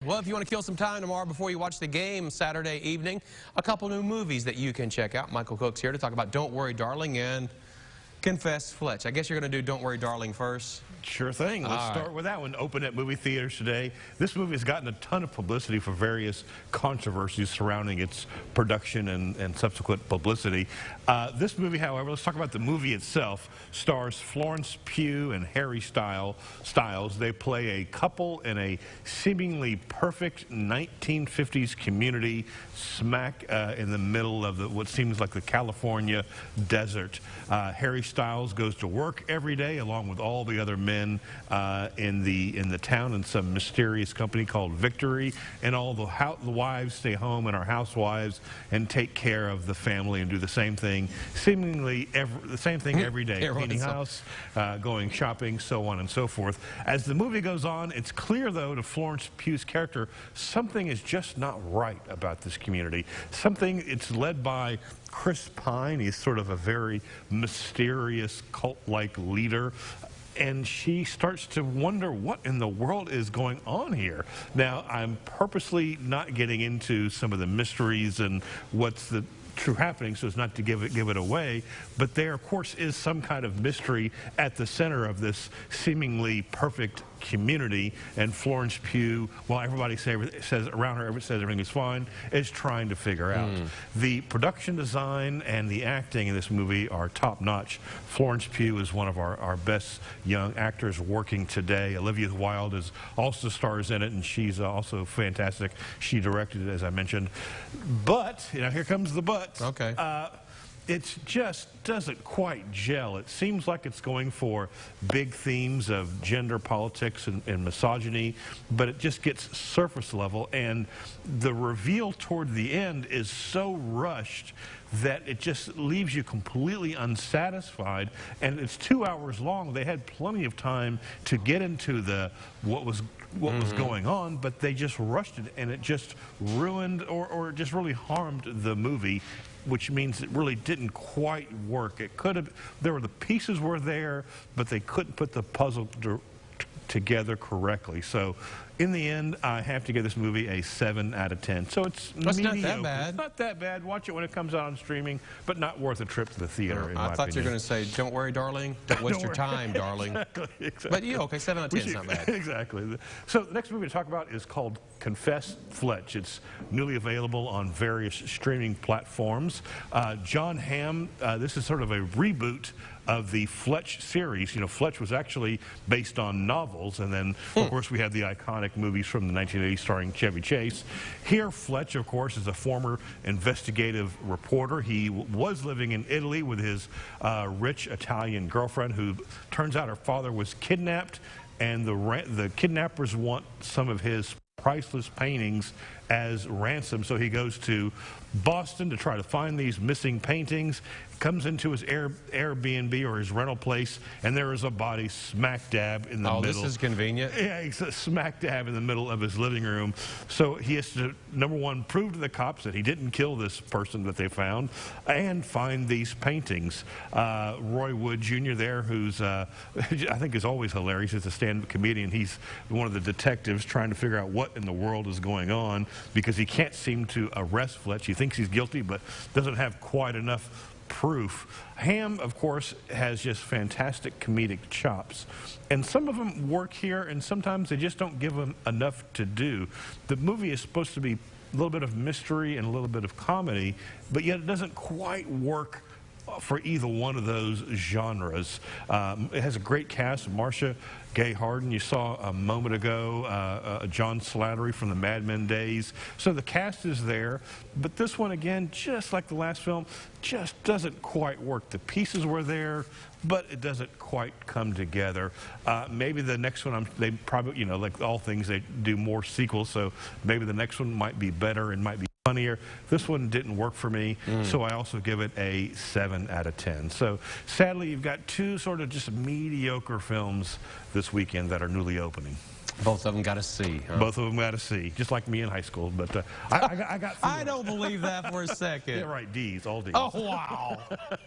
Well, if you want to kill some time tomorrow before you watch the game Saturday evening, a couple new movies that you can check out. Michael Cook's here to talk about Don't Worry, Darling and Confess, Fletch. I guess you're going to do Don't Worry, Darling first. Sure thing. Let's start with that one. Open at movie theaters today. This movie has gotten a ton of publicity for various controversies surrounding its production and subsequent publicity. This movie, however, let's talk about the movie itself, stars Florence Pugh and Harry Styles. They play a couple in a seemingly perfect 1950s community smack in the middle of what seems like the California desert. Harry Styles goes to work every day along with all the other men in the town in some mysterious company called Victory, and all the wives stay home and are housewives and take care of the family and do the same thing, seemingly the same thing every day, cleaning house, going shopping, so on and so forth. As the movie goes on, it's clear though to Florence Pugh's character something is just not right about this community. It's led by Chris Pine. He's sort of a very mysterious cult-like leader. And she starts to wonder what in the world is going on here. Now, I'm purposely not getting into some of the mysteries and what's the true happening so as not to give it away, but there of course is some kind of mystery at the center of this seemingly perfect community, and Florence Pugh, while everybody says around her everything is fine, is trying to figure out. The production design and the acting in this movie are top-notch. Florence Pugh is one of our best young actors working today. Olivia Wilde also stars in it, and she's also fantastic. She directed it, as I mentioned. But, here comes the but. Okay. It just doesn't quite gel. It seems like it's going for big themes of gender politics and misogyny, but it just gets surface level, and the reveal toward the end is so rushed that it just leaves you completely unsatisfied. And it's 2 hours long. They had plenty of time to get into what was going on, but they just rushed it, and it just ruined or just really harmed the movie, which means it really didn't quite work. It could have, the pieces were there, but they couldn't put the puzzle together correctly. So in the end, I have to give this movie a 7 out of 10. So it's mediocre. Not that bad. It's not that bad. Watch it when it comes out on streaming, but not worth a trip to the theater, in my opinion. I thought you were going to say, don't worry, darling. Don't waste your time, darling. Exactly. But yeah, okay, 7 out of 10 is not bad. Exactly. So the next movie to talk about is called Confess, Fletch. It's newly available on various streaming platforms. John Hamm, this is sort of a reboot of the Fletch series. Fletch was actually based on novels, and then, of course, we had the iconic movies from the 1980s starring Chevy Chase. Here, Fletch, of course, is a former investigative reporter. He was living in Italy with his rich Italian girlfriend, who turns out her father was kidnapped, and the kidnappers want some of his priceless paintings as ransom. So he goes to Boston to try to find these missing paintings, comes into his Airbnb or his rental place, and there is a body smack dab in the middle. Oh, this is convenient. Yeah, he's smack dab in the middle of his living room. So he has to, number one, prove to the cops that he didn't kill this person that they found, and find these paintings. Roy Wood Jr. there, who's I think is always hilarious. He's a stand-up comedian. He's one of the detectives trying to figure out what in the world is going on, because he can't seem to arrest Fletch. He thinks he's guilty, but doesn't have quite enough proof. Hamm, of course, has just fantastic comedic chops, and some of them work here, and sometimes they just don't give him enough to do. The movie is supposed to be a little bit of mystery and a little bit of comedy, but yet it doesn't quite work for either one of those genres. It has a great cast. Marcia Gay Harden, you saw a moment ago, John Slattery from the Mad Men days. So the cast is there, but this one, again, just like the last film, just doesn't quite work. The pieces were there, but it doesn't quite come together. Maybe the next one, they probably, like all things, they do more sequels, so maybe the next one might be better and might be funnier. This one didn't work for me, so I also give it a 7 out of 10. So sadly, you've got two sort of just mediocre films this weekend that are newly opening. Both of them got a C. Huh? Both of them got a C, just like me in high school. But I got. I don't believe that for a second. Yeah, right. D's, all D's. Oh wow. All right.